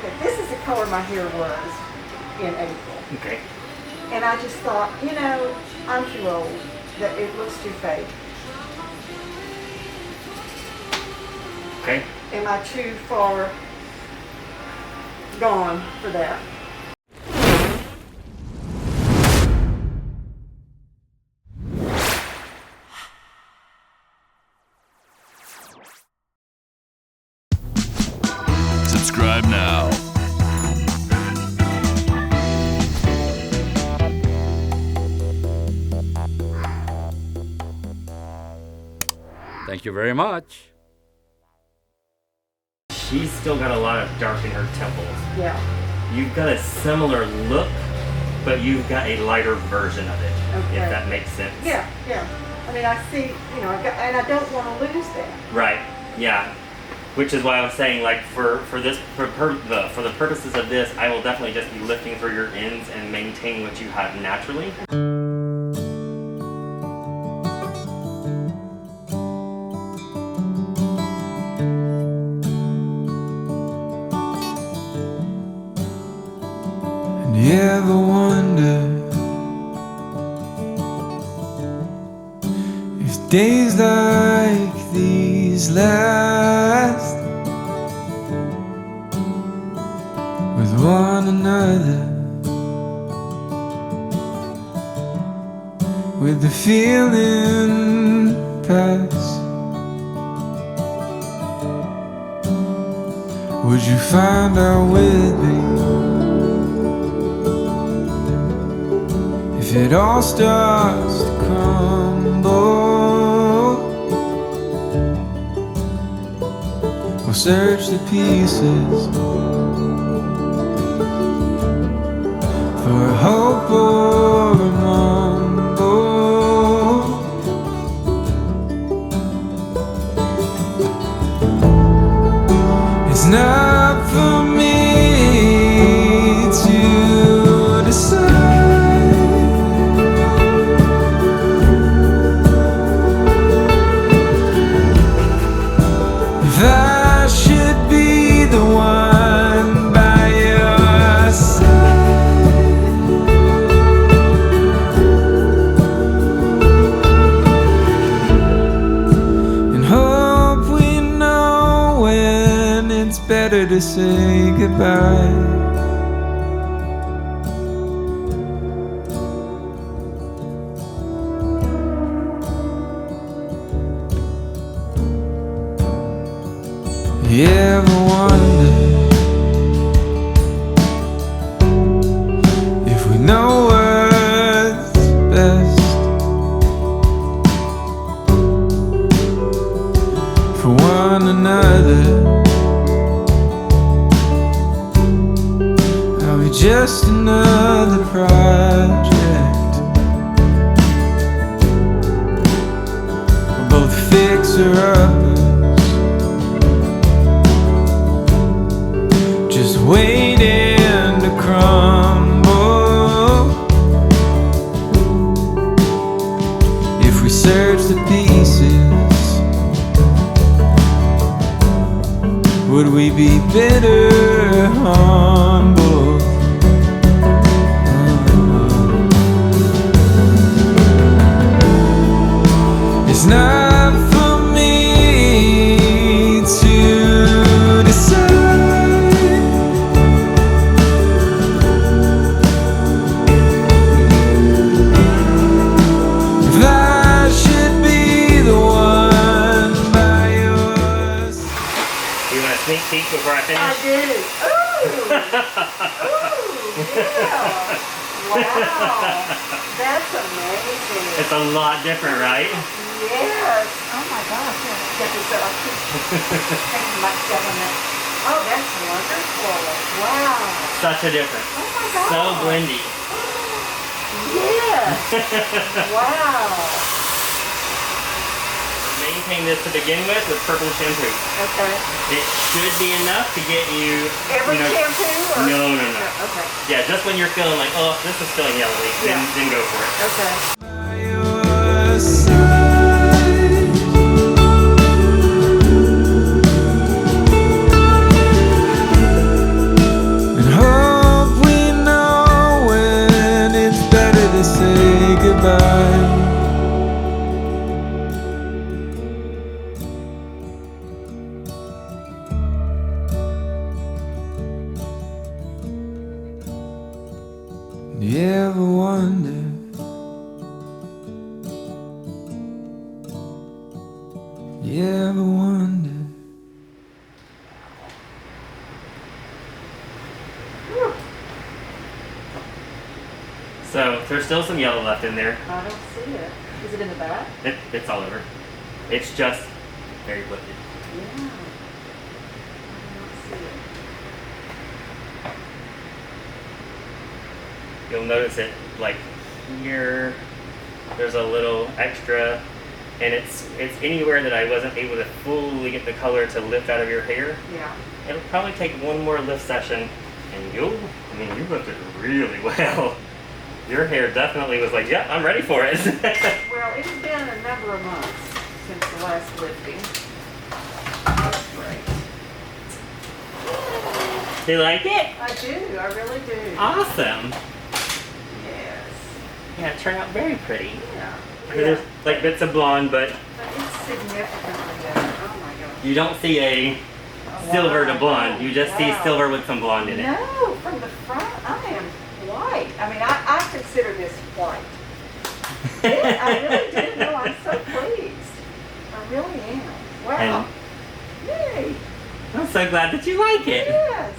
Okay, this is the color my hair was in April. Okay. And I just thought, you know, I'm too old, that it looks too fake. Okay. Am I too far gone for that? Subscribe now. Thank you very much. She's still got a lot of dark in her temples. Yeah. You've got a similar look, but you've got a lighter version of it, Okay. if that makes sense. Yeah, yeah. I mean, I see, you know, and I don't want to lose that. Right. Yeah. Which is why I was saying, like, for the purposes of this, I will definitely just be lifting through your ends and maintain what you have naturally. And you ever wonder if days like these last with one another, with the feeling pass? Would you find out with me if it all starts to crumble? Or search the pieces for a hope or a mumble? It's not for me to decide if I should be the one by your side. And hope we know when it's better to say goodbye. You ever wonder if we know what's best for one another? Are we just another project? We're both fixer-uppers, just waiting to crumble. If we search the pieces, would we be bitter, humble? It's not for me to decide if I should be the one by your side. You want a sneak peek before I finish? I do. Ooh! Ooh, yeah. Wow. That's amazing. It's a lot different, right? Yes. Oh my gosh. Yeah. Get this up. Thank my government. Oh, that's wonderful. Wow. Such a difference. Oh my God. So blendy. Yes. Wow. Maintain this to begin with purple shampoo. Okay. It should be enough to get you. Every shampoo? Or? No. Okay. Yeah, just when you're feeling like, oh, this is feeling yellowy, then go for it. Okay. By your side. You ever wonder? You ever wonder? So there's still some yellow left in there. I don't see it. Is it in the back? It's all over. It's just very liquid. Yeah. I don't see it. You'll notice it like here. There's a little extra, and it's anywhere that I wasn't able to fully get the color to lift out of your hair. Yeah. It'll probably take one more lift session, and you lifted really well. Your hair definitely was like, yep, I'm ready for it. Well, it has been a number of months since the last lifting. That's great. Do you like it? I do. I really do. Awesome. Yes. Yeah, it turned out very pretty. Yeah. There's like bits of blonde, but But it's significantly better. Oh my gosh. you don't see a silver to blonde. You just see Wow. silver with some blonde in it. No, from the front, I am white. I mean, I consider this white. Yeah, I really do. No, I'm so pleased. I really am. Wow. Yay. I'm so glad that you like it. Yes.